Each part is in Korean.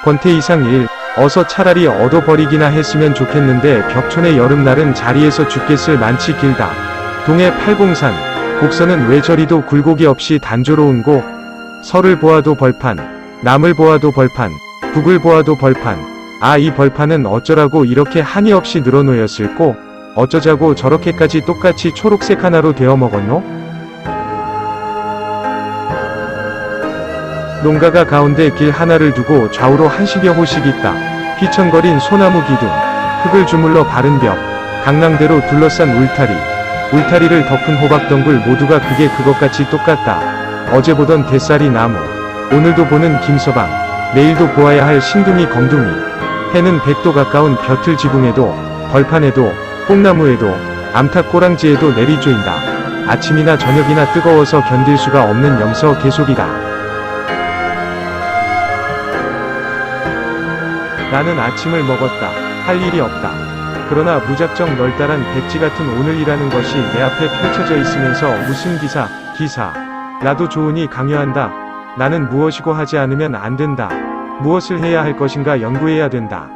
권태 이상 1. 어서 차라리 얻어버리기나 했으면 좋겠는데 벽촌의 여름날은 자리에서 죽겠을 만치 길다. 동해 팔공산, 곡선은 왜 저리도 굴곡이 없이 단조로운고. 서를 보아도 벌판, 남을 보아도 벌판, 북을 보아도 벌판. 아, 이 벌판은 어쩌라고 이렇게 한이 없이 늘어놓였을꼬. 어쩌자고 저렇게까지 똑같이 초록색 하나로 되어 먹었노? 농가가 가운데 길 하나를 두고 좌우로 한십여 호씩 있다. 휘청거린 소나무 기둥, 흙을 주물러 바른 벽, 강낭대로 둘러싼 울타리, 울타리를 덮은 호박덩굴 모두가 그게 그것같이 똑같다. 어제 보던 대쌀이 나무, 오늘도 보는 김서방, 내일도 보아야 할 신둥이 검둥이. 해는 100도 가까운 벼틀 지붕에도, 벌판에도, 뽕나무에도, 암탉 꼬랑지에도 내리쪼인다. 아침이나 저녁이나 뜨거워서 견딜 수가 없는 염서 계속이다. 나는 아침을 먹었다. 할 일이 없다. 그러나 무작정 널따란 백지 같은 오늘이라는 것이 내 앞에 펼쳐져 있으면서 무슨 기사. 나도 좋으니 강요한다. 나는 무엇이고 하지 않으면 안 된다. 무엇을 해야 할 것인가 연구해야 된다.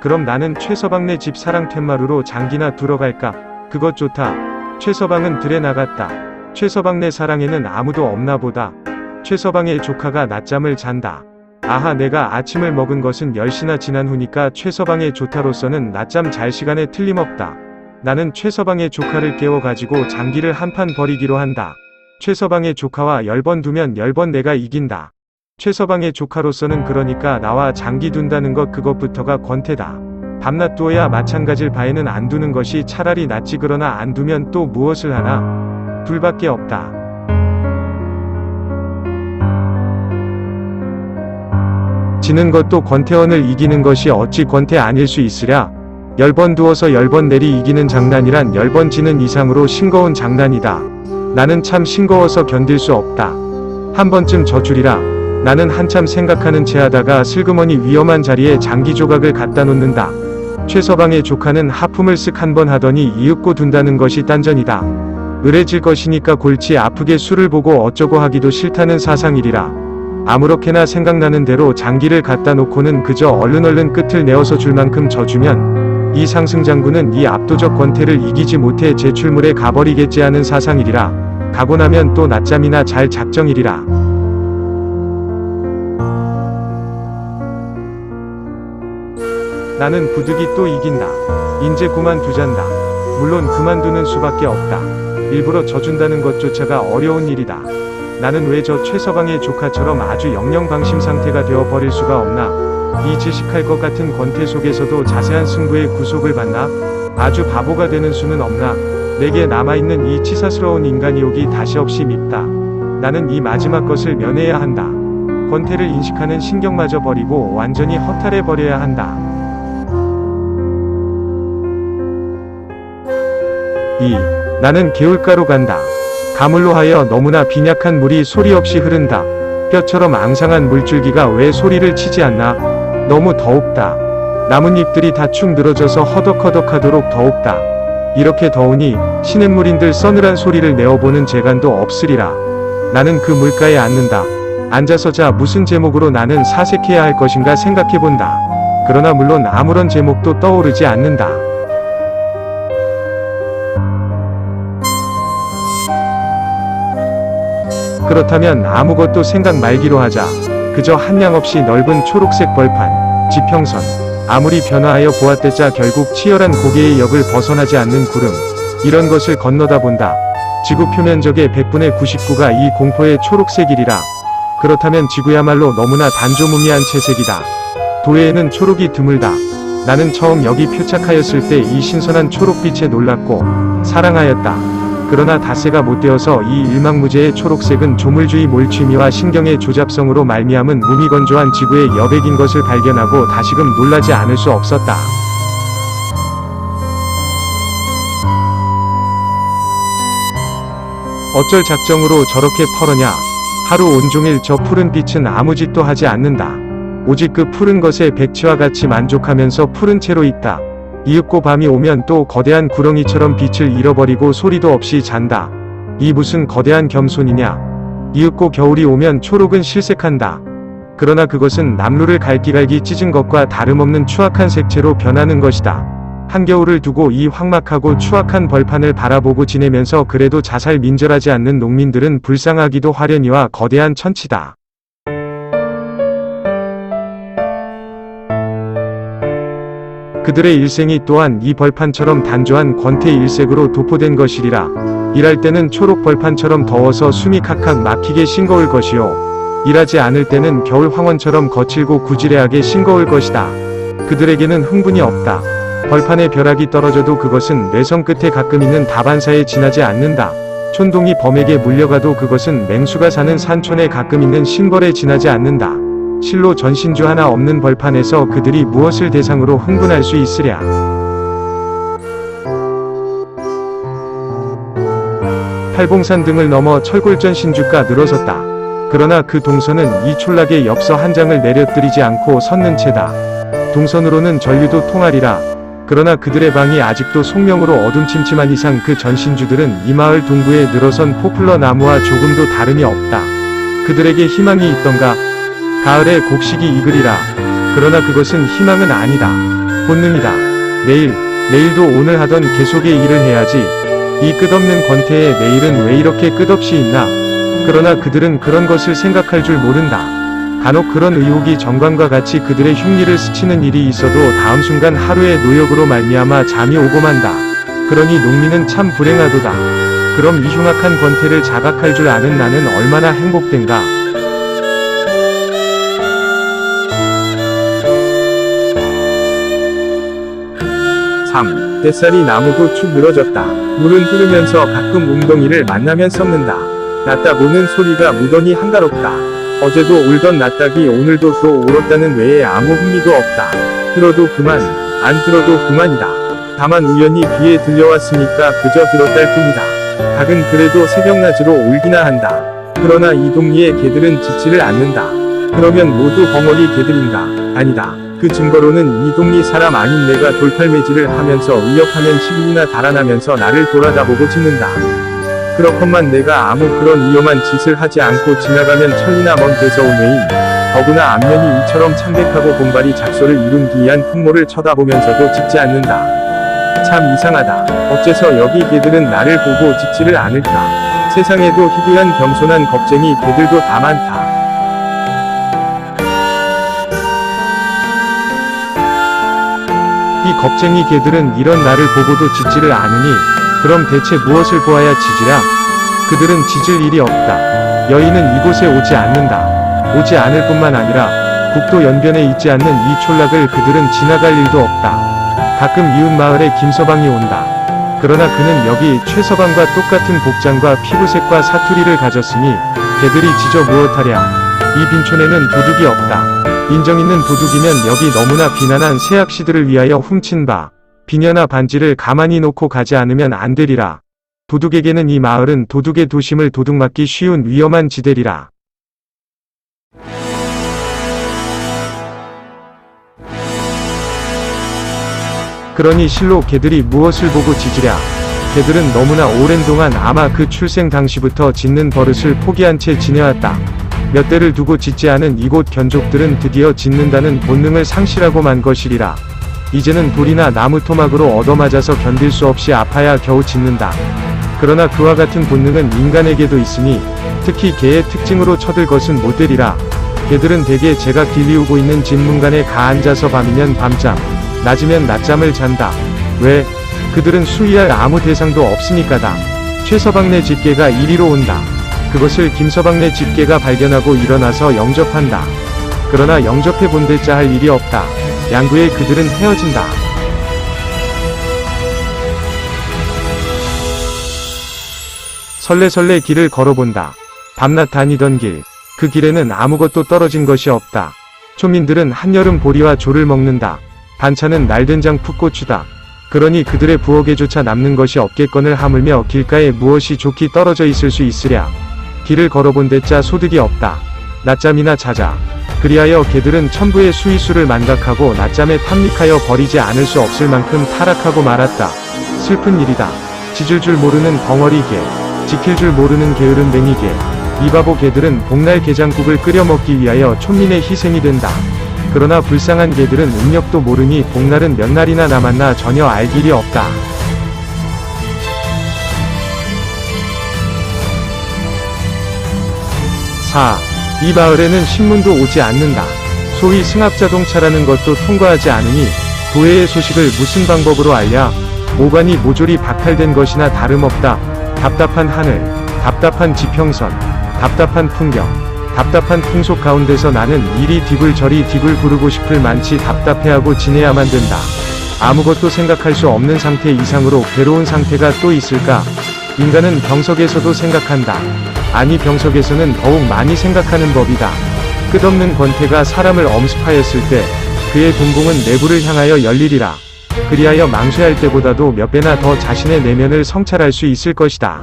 그럼 나는 최서방네 집 사랑 툇마루로 장기나 두러 갈까? 그것 좋다. 최서방은 들에 나갔다. 최서방네 사랑에는 아무도 없나 보다. 최서방의 조카가 낮잠을 잔다. 아하, 내가 아침을 먹은 것은 10시나 지난 후니까 최서방의 조타로서는 낮잠 잘 시간에 틀림없다. 나는 최서방의 조카를 깨워가지고 장기를 한 판 벌이기로 한다. 최서방의 조카와 10번 두면 10번 내가 이긴다. 최서방의 조카로서는 그러니까 나와 장기 둔다는 것 그것부터가 권태다. 밤낮 두어야 마찬가지일 바에는 안 두는 것이 차라리 낫지. 그러나 안 두면 또 무엇을 하나? 둘밖에 없다. 지는 것도 권태원을 이기는 것이 어찌 권태 아닐 수 있으랴. 10번 두어서 10번 내리 이기는 장난이란 10번 지는 이상으로 싱거운 장난이다. 나는 참 싱거워서 견딜 수 없다. 한 번쯤 져주리라. 나는 한참 생각하는 체 하다가 슬그머니 위험한 자리에 장기 조각을 갖다 놓는다. 최서방의 조카는 하품을 쓱 한 번 하더니 이윽고 둔다는 것이 딴전이다. 의뢰질 것이니까 골치 아프게 술을 보고 어쩌고 하기도 싫다는 사상이리라. 아무렇게나 생각나는 대로 장기를 갖다 놓고는 그저 얼른 끝을 내어서 줄 만큼 져주면 이 상승장군은 이 압도적 권태를 이기지 못해 제출물에 가버리겠지 하는 사상이리라. 가고 나면 또 낮잠이나 잘 작정이리라. 나는 부득이 또 이긴다. 인제 그만두잔다. 물론 그만두는 수밖에 없다. 일부러 져준다는 것조차가 어려운 일이다. 나는 왜 저 최서방의 조카처럼 아주 영영방심 상태가 되어 버릴 수가 없나? 이 질식할 것 같은 권태 속에서도 자세한 승부의 구속을 받나? 아주 바보가 되는 수는 없나? 내게 남아있는 이 치사스러운 인간이욕이 다시 없이 밉다. 나는 이 마지막 것을 면해야 한다. 권태를 인식하는 신경마저 버리고 완전히 허탈해 버려야 한다. 2. 나는 개울가로 간다. 가물로 하여 너무나 빈약한 물이 소리 없이 흐른다. 뼈처럼 앙상한 물줄기가 왜 소리를 치지 않나? 너무 더웁다. 나뭇잎들이 다 축 늘어져서 허덕허덕하도록 더웁다. 이렇게 더우니 시냇물인들 서늘한 소리를 내어보는 재간도 없으리라. 나는 그 물가에 앉는다. 앉아서 자 무슨 제목으로 나는 사색해야 할 것인가 생각해본다. 그러나 물론 아무런 제목도 떠오르지 않는다. 그렇다면 아무것도 생각 말기로 하자. 그저 한량없이 넓은 초록색 벌판, 지평선. 아무리 변화하여 보았대자 결국 치열한 고개의 역을 벗어나지 않는 구름. 이런 것을 건너다 본다. 지구 표면적의 100분의 99가 이 공포의 초록색이리라. 그렇다면 지구야말로 너무나 단조무미한 채색이다. 도해에는 초록이 드물다. 나는 처음 여기 표착하였을 때 이 신선한 초록빛에 놀랐고 사랑하였다. 그러나 닷새가 못되어서 이 일망무제의 초록색은 조물주의 몰취미와 신경의 조잡성으로 말미암은 무미건조한 지구의 여백인 것을 발견하고 다시금 놀라지 않을 수 없었다. 어쩔 작정으로 저렇게 펄어냐. 하루 온종일 저 푸른 빛은 아무 짓도 하지 않는다. 오직 그 푸른 것에 백치와 같이 만족하면서 푸른 채로 있다. 이윽고 밤이 오면 또 거대한 구렁이처럼 빛을 잃어버리고 소리도 없이 잔다. 이 무슨 거대한 겸손이냐. 이윽고 겨울이 오면 초록은 실색한다. 그러나 그것은 남루를 갈기갈기 찢은 것과 다름없는 추악한 색채로 변하는 것이다. 한겨울을 두고 이 황막하고 추악한 벌판을 바라보고 지내면서 그래도 자살 민절하지 않는 농민들은 불쌍하기도 하려니와 거대한 천치다. 그들의 일생이 또한 이 벌판처럼 단조한 권태 일색으로 도포된 것이리라. 일할 때는 초록 벌판처럼 더워서 숨이 칵칵 막히게 싱거울 것이요, 일하지 않을 때는 겨울 황원처럼 거칠고 구지레하게 싱거울 것이다. 그들에게는 흥분이 없다. 벌판에 벼락이 떨어져도 그것은 뇌성 끝에 가끔 있는 다반사에 지나지 않는다. 촌동이 범에게 물려가도 그것은 맹수가 사는 산촌에 가끔 있는 신벌에 지나지 않는다. 실로 전신주 하나 없는 벌판에서 그들이 무엇을 대상으로 흥분할 수 있으랴. 팔봉산 등을 넘어 철골전 신주가 늘어섰다. 그러나 그 동선은 이 촌락의 엽서 한 장을 내려뜨리지 않고 섰는 채다. 동선으로는 전류도 통하리라. 그러나 그들의 방이 아직도 속명으로 어둠침침한 이상 그 전신주들은 이 마을 동부에 늘어선 포플러 나무와 조금도 다름이 없다. 그들에게 희망이 있던가? 가을에 곡식이 익으리라. 그러나 그것은 희망은 아니다. 본능이다. 내일도 오늘 하던 계속의 일을 해야지. 이 끝없는 권태의 내일은 왜 이렇게 끝없이 있나? 그러나 그들은 그런 것을 생각할 줄 모른다. 간혹 그런 의혹이 정광과 같이 그들의 흉리를 스치는 일이 있어도 다음 순간 하루의 노역으로 말미암아 잠이 오고 만다. 그러니 농민은 참 불행하도다. 그럼 이 흉악한 권태를 자각할 줄 아는 나는 얼마나 행복된가? 3. 뱃살이 나무도 축 늘어졌다. 물은 흐르면서 가끔 웅덩이를 만나면 썩는다. 낫딱 우는 소리가 무던히 한가롭다. 어제도 울던 낫딱이 오늘도 또 울었다는 외에 아무 흥미도 없다. 들어도 그만, 안 들어도 그만이다. 다만 우연히 귀에 들려왔으니까 그저 들었달 뿐이다. 닭은 그래도 새벽낮으로 울기나 한다. 그러나 이 동리의 개들은 짖지를 않는다. 그러면 모두 벙어리 개들인가? 아니다. 그 증거로는 이 동리 사람 아닌 내가 돌팔매질을 하면서 의역하면 10일이나 달아나면서 나를 돌아다보고 짖는다. 그렇건만 내가 아무 그런 위험한 짓을 하지 않고 지나가면 천리나 먼 데서 온 외인, 더구나 안면이 이처럼 창백하고 공발이 작소를 이룬 기이한 풍모를 쳐다보면서도 짖지 않는다. 참 이상하다. 어째서 여기 개들은 나를 보고 짖지를 않을까? 세상에도 희귀한 겸손한 겁쟁이 개들도 다 많다. 이 겁쟁이 개들은 이런 나를 보고도 짖지를 않으니 그럼 대체 무엇을 보아야 짖으랴? 그들은 짖을 일이 없다. 여인은 이곳에 오지 않는다. 오지 않을 뿐만 아니라 국도 연변에 있지 않는 이 촌락을 그들은 지나갈 일도 없다. 가끔 이웃 마을에 김서방이 온다. 그러나 그는 여기 최서방과 똑같은 복장과 피부색과 사투리를 가졌으니 개들이 짖어 무엇하랴. 이 빈촌에는 도둑이 없다. 인정 있는 도둑이면 여기 너무나 비난한 새악시들을 위하여 훔친 바 비녀나 반지를 가만히 놓고 가지 않으면 안 되리라. 도둑에게는 이 마을은 도둑의 도심을 도둑맞기 쉬운 위험한 지대리라. 그러니 실로 개들이 무엇을 보고 짖으랴. 개들은 너무나 오랜 동안 아마 그 출생 당시부터 짖는 버릇을 포기한 채 지내왔다. 몇 대를 두고 짖지 않은 이곳 견족들은 드디어 짖는다는 본능을 상실하고 만 것이리라. 이제는 돌이나 나무 토막으로 얻어맞아서 견딜 수 없이 아파야 겨우 짖는다. 그러나 그와 같은 본능은 인간에게도 있으니 특히 개의 특징으로 쳐들 것은 못 되리라. 개들은 대개 제가 길리우고 있는 집 문간에 가앉아서 밤이면 밤잠, 낮이면 낮잠을 잔다. 왜? 그들은 수위할 아무 대상도 없으니까다. 최서방네 집개가 이리로 온다. 그것을 김서방네 집개가 발견하고 일어나서 영접한다. 그러나 영접해 본댔자 할 일이 없다. 양구에 그들은 헤어진다. 설레설레 길을 걸어본다. 밤낮 다니던 길. 그 길에는 아무것도 떨어진 것이 없다. 촌민들은 한여름 보리와 조를 먹는다. 반찬은 날된장 풋고추다. 그러니 그들의 부엌에조차 남는 것이 없겠건을 하물며 길가에 무엇이 좋기 떨어져 있을 수 있으랴. 길을 걸어본댔자 소득이 없다. 낮잠이나 자자. 그리하여 개들은 천부의 수위수를 만각하고 낮잠에 탐닉하여 버리지 않을 수 없을 만큼 타락하고 말았다. 슬픈 일이다. 짖을 줄 모르는 벙어리 개, 지킬 줄 모르는 게으름뱅이 개. 이 바보 개들은 복날 게장국을 끓여 먹기 위하여 촌민의 희생이 된다. 그러나 불쌍한 개들은 음력도 모르니 복날은 몇 날이나 남았나 전혀 알 길이 없다. 4. 이 마을에는 신문도 오지 않는다. 소위 승합자동차라는 것도 통과하지 않으니 도해의 소식을 무슨 방법으로 알랴. 모관이 모조리 박탈된 것이나 다름없다. 답답한 하늘, 답답한 지평선, 답답한 풍경, 답답한 풍속 가운데서 나는 이리 디굴 저리 디굴 구르고 싶을 만치 답답해하고 지내야만 된다. 아무것도 생각할 수 없는 상태 이상으로 괴로운 상태가 또 있을까? 인간은 병석에서도 생각한다. 아니 병석에서는 더욱 많이 생각하는 법이다. 끝없는 권태가 사람을 엄습하였을 때 그의 동공은 내부를 향하여 열리리라. 그리하여 망쇠할 때보다도 몇 배나 더 자신의 내면을 성찰할 수 있을 것이다.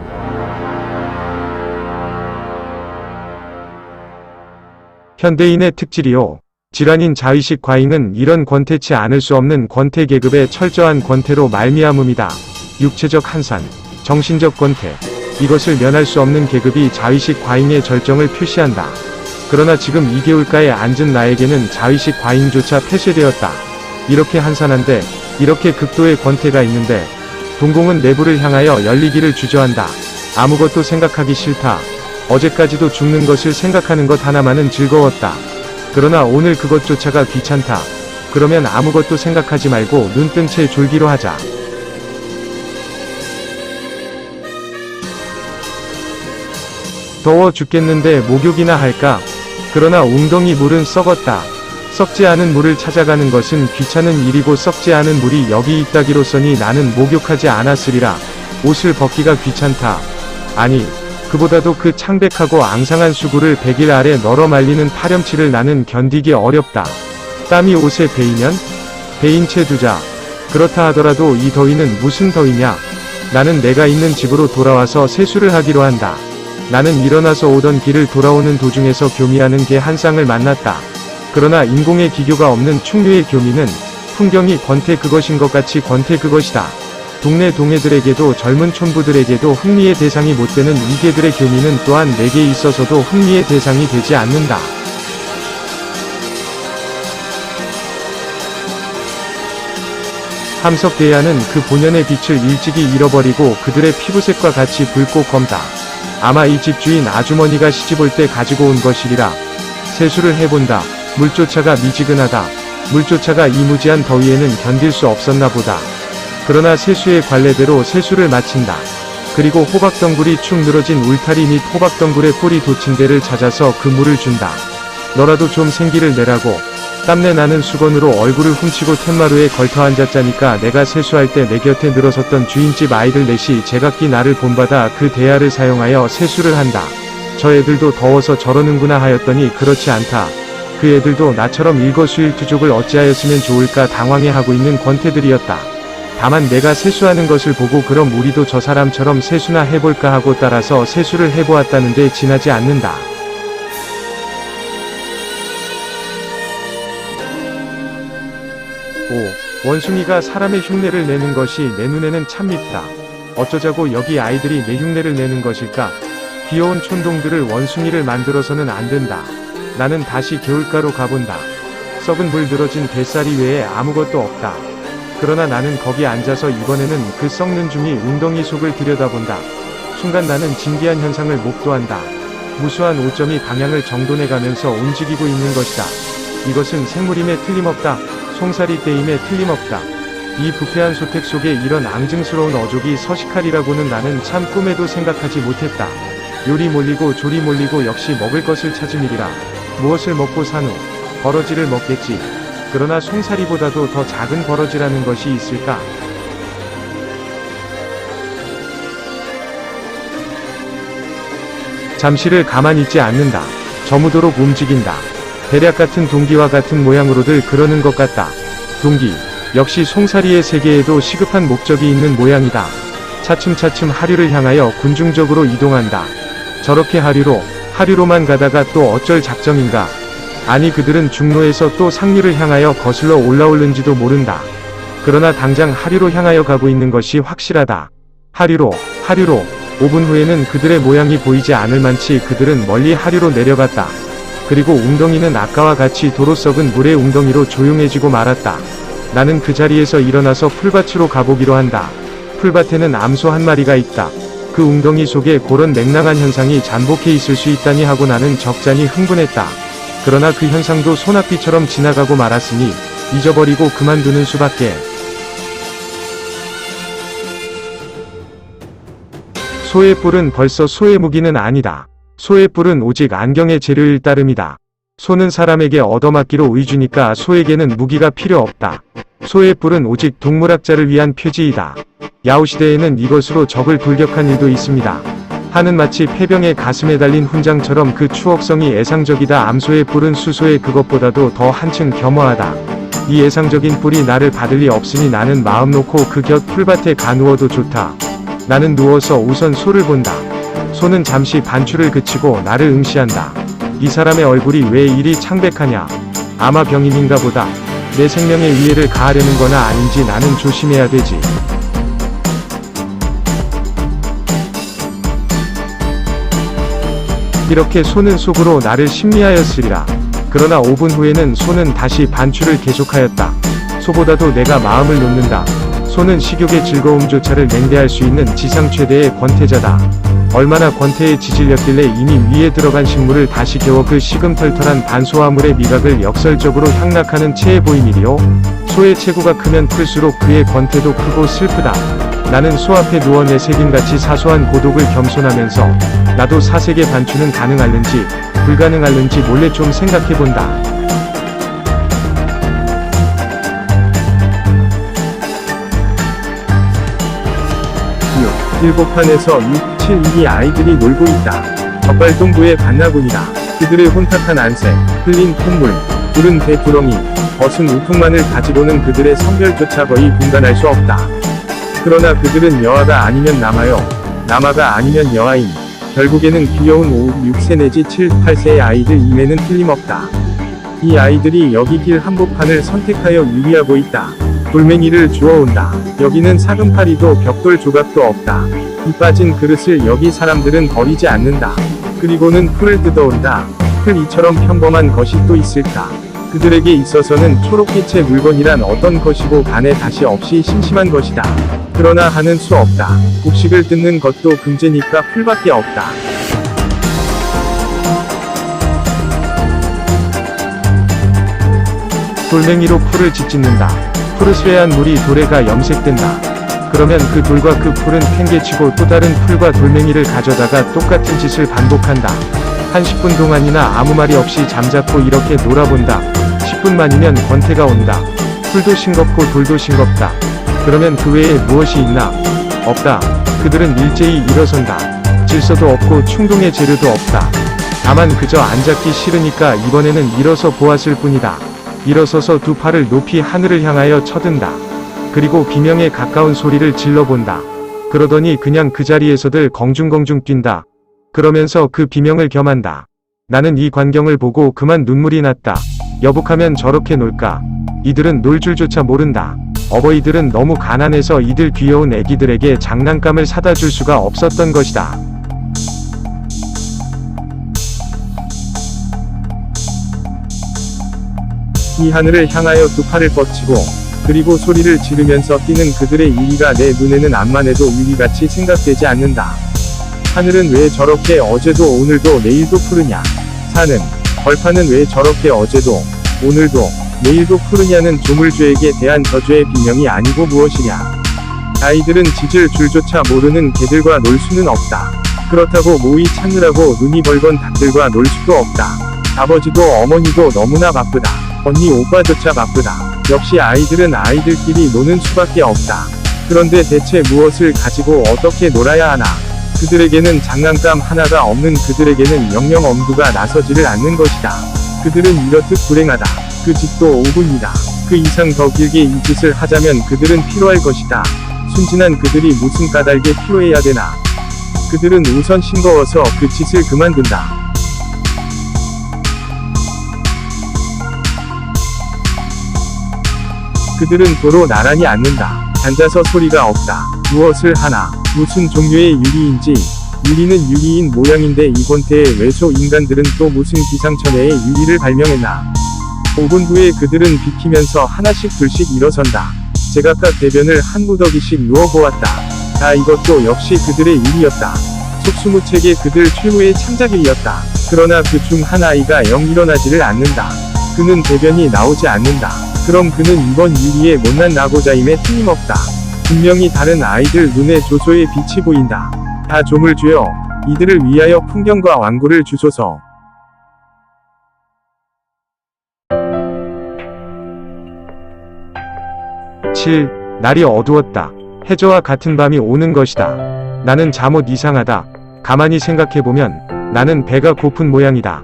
현대인의 특질이요. 질환인 자의식 과잉은 이런 권태치 않을 수 없는 권태 계급의 철저한 권태로 말미암음이다. 육체적 한산, 정신적 권태, 이것을 면할 수 없는 계급이 자의식 과잉의 절정을 표시한다. 그러나 지금 2개월가에 앉은 나에게는 자의식 과잉조차 폐쇄되었다. 이렇게 한산한데, 이렇게 극도의 권태가 있는데, 동공은 내부를 향하여 열리기를 주저한다. 아무것도 생각하기 싫다. 어제까지도 죽는 것을 생각하는 것 하나만은 즐거웠다. 그러나 오늘 그것조차가 귀찮다. 그러면 아무것도 생각하지 말고 눈 뜬 채 졸기로 하자. 더워 죽겠는데 목욕이나 할까? 그러나 웅덩이 물은 썩었다. 썩지 않은 물을 찾아가는 것은 귀찮은 일이고 썩지 않은 물이 여기 있다기로서니 나는 목욕하지 않았으리라. 옷을 벗기가 귀찮다. 아니, 그보다도 그 창백하고 앙상한 수구를 100일 아래 널어 말리는 파렴치를 나는 견디기 어렵다. 땀이 옷에 배이면? 배인 채 두자. 그렇다 하더라도 이 더위는 무슨 더위냐? 나는 내가 있는 집으로 돌아와서 세수를 하기로 한다. 나는 일어나서 오던 길을 돌아오는 도중에서 교미하는 개 한 쌍을 만났다. 그러나 인공의 기교가 없는 충류의 교미는 풍경이 권태 그것인 것 같이 권태 그것이다. 동네 동해들에게도 젊은 촌부들에게도 흥미의 대상이 못 되는 이 개들의 교미는 또한 내게 있어서도 흥미의 대상이 되지 않는다. 함석대야는 그 본연의 빛을 일찍이 잃어버리고 그들의 피부색과 같이 붉고 검다. 아마 이 집주인 아주머니가 시집올 때 가지고 온 것이리라. 세수를 해본다. 물조차가 미지근하다. 물조차가 이 무지한 더위에는 견딜 수 없었나 보다. 그러나 세수의 관례대로 세수를 마친다. 그리고 호박덩굴이 축 늘어진 울타리 및 호박덩굴의 뿌리 돋친 데를 찾아서 그 물을 준다. 너라도 좀 생기를 내라고. 땀내 나는 수건으로 얼굴을 훔치고 텐마루에 걸터 앉았자니까 내가 세수할 때 내 곁에 늘어섰던 주인집 아이들 넷이 제각기 나를 본받아 그 대야를 사용하여 세수를 한다. 저 애들도 더워서 저러는구나 하였더니 그렇지 않다. 그 애들도 나처럼 일거수일투족을 어찌하였으면 좋을까 당황해하고 있는 권태들이었다. 다만 내가 세수하는 것을 보고 그럼 우리도 저 사람처럼 세수나 해볼까 하고 따라서 세수를 해보았다는데 지나지 않는다. 5. 원숭이가 사람의 흉내를 내는 것이 내 눈에는 참 밉다. 어쩌자고 여기 아이들이 내 흉내를 내는 것일까? 귀여운 촌동들을 원숭이를 만들어서는 안 된다. 나는 다시 개울가로 가본다. 썩은 불 늘어진 뱃살이 외에 아무것도 없다. 그러나 나는 거기 앉아서 이번에는 그 썩는 중이 웅덩이 속을 들여다본다. 순간 나는 진기한 현상을 목도한다. 무수한 오점이 방향을 정돈해가면서 움직이고 있는 것이다. 이것은 생물임에 틀림없다. 송사리 떼임에 틀림없다. 이 부패한 소택 속에 이런 앙증스러운 어족이 서식하리라고는 나는 참 꿈에도 생각하지 못했다. 요리 몰리고 조리 몰리고 역시 먹을 것을 찾음이리라. 무엇을 먹고 산 후 버러지를 먹겠지. 그러나 송사리보다도 더 작은 버러지라는 것이 있을까? 잠시를 가만히 있지 않는다. 저무도록 움직인다. 대략 같은 둥기와 같은 모양으로들 그러는 것 같다. 둥기, 역시 송사리의 세계에도 시급한 목적이 있는 모양이다. 차츰차츰 하류를 향하여 군중적으로 이동한다. 저렇게 하류로만 가다가 또 어쩔 작정인가? 아니 그들은 중로에서 또 상류를 향하여 거슬러 올라오는지도 모른다. 그러나 당장 하류로 향하여 가고 있는 것이 확실하다. 하류로 5분 후에는 그들의 모양이 보이지 않을 만치 그들은 멀리 하류로 내려갔다. 그리고 웅덩이는 아까와 같이 도로 썩은 물의 웅덩이로 조용해지고 말았다. 나는 그 자리에서 일어나서 풀밭으로 가보기로 한다. 풀밭에는 암소 한 마리가 있다. 그 웅덩이 속에 그런 맹랑한 현상이 잠복해 있을 수 있다니 하고 나는 적잖이 흥분했다. 그러나 그 현상도 소낙비처럼 지나가고 말았으니 잊어버리고 그만두는 수밖에. 소의 뿔은 벌써 소의 무기는 아니다. 소의 뿔은 오직 안경의 재료일 따름이다. 소는 사람에게 얻어맞기로 의주니까 소에게는 무기가 필요 없다. 소의 뿔은 오직 동물학자를 위한 표지이다. 야후시대에는 이것으로 적을 돌격한 일도 있습니다. 하는 마치 폐병의 가슴에 달린 훈장처럼 그 추억성이 애상적이다. 암소의 뿔은 수소의 그것보다도 더 한층 겸허하다. 이 애상적인 뿔이 나를 받을 리 없으니 나는 마음 놓고 그 곁 풀밭에 가 누워도 좋다. 나는 누워서 우선 소를 본다. 소는 잠시 반추를 그치고 나를 응시한다. 이 사람의 얼굴이 왜 이리 창백하냐? 아마 병인인가 보다. 내 생명에 위해를 가하려는 거나 아닌지 나는 조심해야 되지. 이렇게 소는 속으로 나를 심리하였으리라. 그러나 5분 후에는 소는 다시 반추를 계속하였다. 소보다도 내가 마음을 놓는다. 소는 식욕의 즐거움조차를 맹대할 수 있는 지상 최대의 권태자다. 얼마나 권태에 지질렸길래 이미 위에 들어간 식물을 다시 개워 그 시금털털한 반소화물의 미각을 역설적으로 향락하는 체해 보이니리요. 소의 체구가 크면 클수록 그의 권태도 크고 슬프다. 나는 소 앞에 누워 내새김같이 사소한 고독을 겸손하면서 나도 사색의 반추는 가능할는지 불가능할는지 몰래 좀 생각해본다. 7판에서 6, 7, 2 아이들이 놀고 있다. 적발동부의 반나군이다. 그들의 혼탁한 안색, 흘린 콧물, 부른 배구렁이, 벗은 우통만을 가지고는 그들의 성별조차 거의 분간할 수 없다. 그러나 그들은 여아가 아니면 남아요. 남아가 아니면 여아인. 결국에는 귀여운 5, 6세 내지 7, 8세의 아이들 임에는 틀림없다. 이 아이들이 여기 길 한복판을 선택하여 유리하고 있다. 돌멩이를 주워온다. 여기는 사금파리도 벽돌 조각도 없다. 이 빠진 그릇을 여기 사람들은 버리지 않는다. 그리고는 풀을 뜯어온다. 풀 이처럼 평범한 것이 또 있을까? 그들에게 있어서는 초록빛의 물건이란 어떤 것이고 간에 다시 없이 심심한 것이다. 그러나 하는 수 없다. 곡식을 뜯는 것도 금제니까 풀밖에 없다. 돌멩이로 풀을 짓짓는다. 푸르스레한 물이 돌에가 염색된다. 그러면 그 돌과 그 풀은 팽개치고 또 다른 풀과 돌멩이를 가져다가 똑같은 짓을 반복한다. 한 10분 동안이나 아무 말이 없이 잠자코 이렇게 놀아본다. 10분만이면 권태가 온다. 풀도 싱겁고 돌도 싱겁다. 그러면 그 외에 무엇이 있나? 없다. 그들은 일제히 일어선다. 질서도 없고 충동의 재료도 없다. 다만 그저 앉았기 싫으니까 이번에는 일어서 보았을 뿐이다. 일어서서 두 팔을 높이 하늘을 향하여 쳐든다. 그리고 비명에 가까운 소리를 질러본다. 그러더니 그냥 그 자리에서들 공중공중 뛴다. 그러면서 그 비명을 겸한다. 나는 이 광경을 보고 그만 눈물이 났다. 여북하면 저렇게 놀까? 이들은 놀 줄조차 모른다. 어버이들은 너무 가난해서 이들 귀여운 애기들에게 장난감을 사다 줄 수가 없었던 것이다. 이 하늘을 향하여 두 팔을 뻗치고 그리고 소리를 지르면서 뛰는 그들의 이위가 내 눈에는 암만 해도 위위같이 생각되지 않는다. 하늘은 왜 저렇게 어제도 오늘도 내일도 푸르냐? 산은, 벌판은 왜 저렇게 어제도 오늘도 내일도 푸르냐는 조물주에게 대한 저주의 비명이 아니고 무엇이냐? 아이들은 짖을 줄조차 모르는 개들과 놀 수는 없다. 그렇다고 모이 찾느라고 눈이 벌건 닭들과 놀 수도 없다. 아버지도 어머니도 너무나 바쁘다. 언니 오빠조차 바쁘다. 역시 아이들은 아이들끼리 노는 수밖에 없다. 그런데 대체 무엇을 가지고 어떻게 놀아야 하나? 그들에게는 장난감 하나가 없는 그들에게는 영영 엄두가 나서지를 않는 것이다. 그들은 이렇듯 불행하다. 그 짓도 5분이다. 그 이상 더 길게 이 짓을 하자면 그들은 피로할 것이다. 순진한 그들이 무슨 까닭에 피로해야 되나? 그들은 우선 싱거워서 그 짓을 그만둔다. 그들은 도로 나란히 앉는다. 앉아서 소리가 없다. 무엇을 하나? 무슨 종류의 유리인지. 유리는 유리인 모양인데 이 권태의 외소 인간들은 또 무슨 기상천외의 유리를 발명했나. 5분 후에 그들은 비키면서 하나씩 둘씩 일어선다. 제각각 대변을 한 무더기씩 누워보았다. 아, 이것도 역시 그들의 일이었다. 속수무책의 그들 최후의 창작일이었다. 그러나 그 중 한 아이가 영 일어나지를 않는다. 그는 대변이 나오지 않는다. 그럼 그는 이번 유리의 못난 낙오자임에 틀림없다. 분명히 다른 아이들 눈에 조소의 빛이 보인다. 다 좀을 주여. 이들을 위하여 풍경과 완구를 주소서. 7. 날이 어두웠다. 해저와 같은 밤이 오는 것이다. 나는 잠옷 이상하다. 가만히 생각해보면 나는 배가 고픈 모양이다.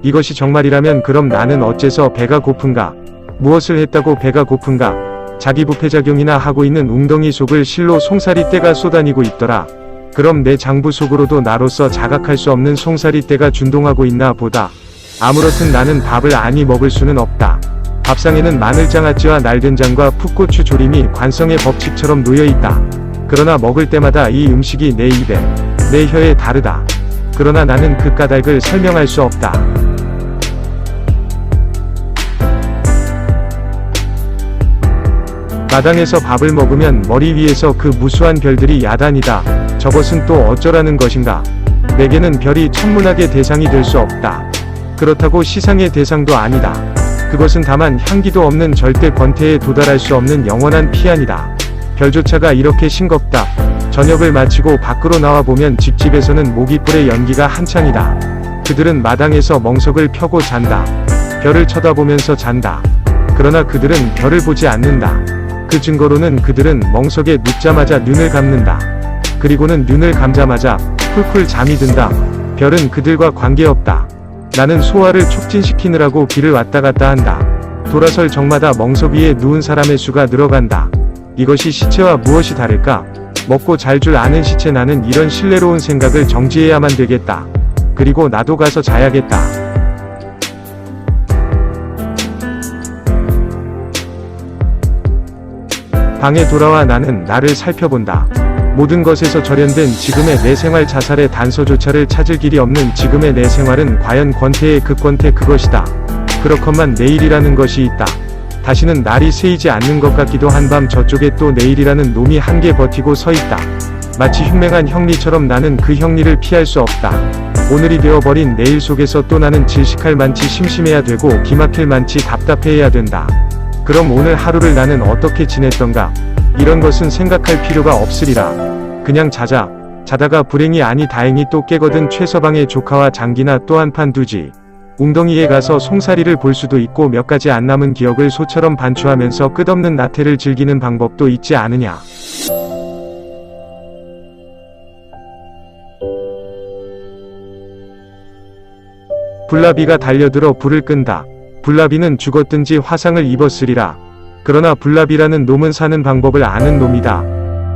이것이 정말이라면 그럼 나는 어째서 배가 고픈가? 무엇을 했다고 배가 고픈가? 자기 부패작용이나 하고 있는 웅덩이 속을 실로 송사리 떼가 쏘다니고 있더라. 그럼 내 장부 속으로도 나로서 자각할 수 없는 송사리 떼가 준동하고 있나 보다. 아무렇든 나는 밥을 아니 먹을 수는 없다. 밥상에는 마늘장아찌와 날된장과 풋고추 조림이 관성의 법칙처럼 놓여있다. 그러나 먹을 때마다 이 음식이 내 입에, 내 혀에 다르다. 그러나 나는 그 까닭을 설명할 수 없다. 마당에서 밥을 먹으면 머리 위에서 그 무수한 별들이 야단이다. 저것은 또 어쩌라는 것인가? 내게는 별이 천문학의 대상이 될 수 없다. 그렇다고 시상의 대상도 아니다. 그것은 다만 향기도 없는 절대 권태에 도달할 수 없는 영원한 피안이다. 별조차가 이렇게 싱겁다. 저녁을 마치고 밖으로 나와보면 집집에서는 모깃불의 연기가 한창이다. 그들은 마당에서 멍석을 펴고 잔다. 별을 쳐다보면서 잔다. 그러나 그들은 별을 보지 않는다. 그 증거로는 그들은 멍석에 눕자마자 눈을 감는다. 그리고는 눈을 감자마자 쿨쿨 잠이 든다. 별은 그들과 관계없다. 나는 소화를 촉진시키느라고 길을 왔다 갔다 한다. 돌아설 적마다 멍석 위에 누운 사람의 수가 늘어간다. 이것이 시체와 무엇이 다를까? 먹고 잘 줄 아는 시체. 나는 이런 신뢰로운 생각을 정지해야만 되겠다. 그리고 나도 가서 자야겠다. 방에 돌아와 나는 나를 살펴본다. 모든 것에서 절연된 지금의 내 생활, 자살의 단서조차를 찾을 길이 없는 지금의 내 생활은 과연 권태의 그 권태 그것이다. 그렇건만 내일이라는 것이 있다. 다시는 날이 새이지 않는 것 같기도 한 밤 저쪽에 또 내일이라는 놈이 한개 버티고 서 있다. 마치 흉맹한 형리처럼 나는 그 형리를 피할 수 없다. 오늘이 되어버린 내일 속에서 또 나는 질식할 만치 심심해야 되고 기막힐 만치 답답해야 된다. 그럼 오늘 하루를 나는 어떻게 지냈던가? 이런 것은 생각할 필요가 없으리라. 그냥 자자. 자다가 불행이 아니 다행히 또 깨거든. 최서방의 조카와 장기나 또 한 판 두지. 웅덩이에 가서 송사리를 볼 수도 있고 몇 가지 안 남은 기억을 소처럼 반추하면서 끝없는 나태를 즐기는 방법도 있지 않으냐. 불나비가 달려들어 불을 끈다. 불나비는 죽었든지 화상을 입었으리라. 그러나 불나비라는 놈은 사는 방법을 아는 놈이다.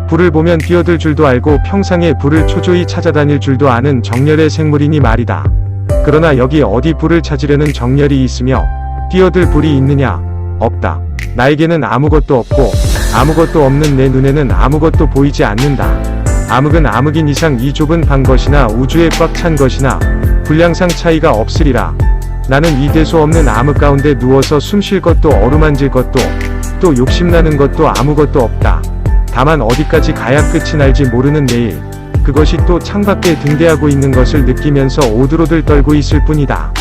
불을 보면 뛰어들 줄도 알고 평상에 불을 초조히 찾아다닐 줄도 아는 정열의 생물이니 말이다. 그러나 여기 어디 불을 찾으려는 정열이 있으며 뛰어들 불이 있느냐? 없다. 나에게는 아무것도 없고 아무것도 없는 내 눈에는 아무것도 보이지 않는다. 암흑은 암흑인 이상 이 좁은 방 것이나 우주에 꽉 찬 것이나 분량상 차이가 없으리라. 나는 이 대소 없는 암흑 가운데 누워서 숨 쉴 것도 어루만질 것도 또 욕심나는 것도 아무것도 없다. 다만 어디까지 가야 끝이 날지 모르는 내일, 그것이 또 창밖에 등대하고 있는 것을 느끼면서 오들오들 떨고 있을 뿐이다.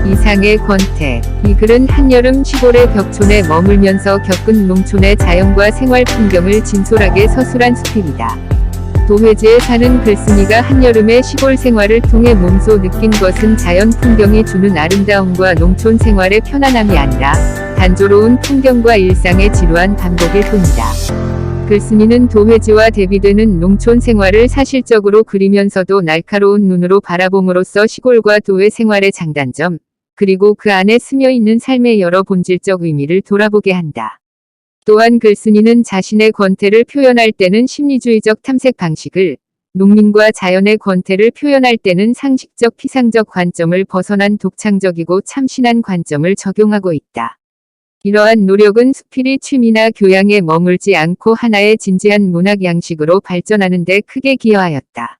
이상의 권태. 이 글은 한여름 시골의 벽촌에 머물면서 겪은 농촌의 자연과 생활 풍경을 진솔하게 서술한 수필이다. 도회지에 사는 글쓴이가 한여름의 시골 생활을 통해 몸소 느낀 것은 자연 풍경이 주는 아름다움과 농촌 생활의 편안함이 아니라 단조로운 풍경과 일상의 지루한 반복일 뿐이다. 글쓴이는 도회지와 대비되는 농촌 생활을 사실적으로 그리면서도 날카로운 눈으로 바라봄으로써 시골과 도의 생활의 장단점, 그리고 그 안에 스며있는 삶의 여러 본질적 의미를 돌아보게 한다. 또한 글쓴이는 자신의 권태를 표현할 때는 심리주의적 탐색 방식을, 농민과 자연의 권태를 표현할 때는 상식적 피상적 관점을 벗어난 독창적이고 참신한 관점을 적용하고 있다. 이러한 노력은 수필이 취미나 교양에 머물지 않고 하나의 진지한 문학 양식으로 발전하는 데 크게 기여하였다.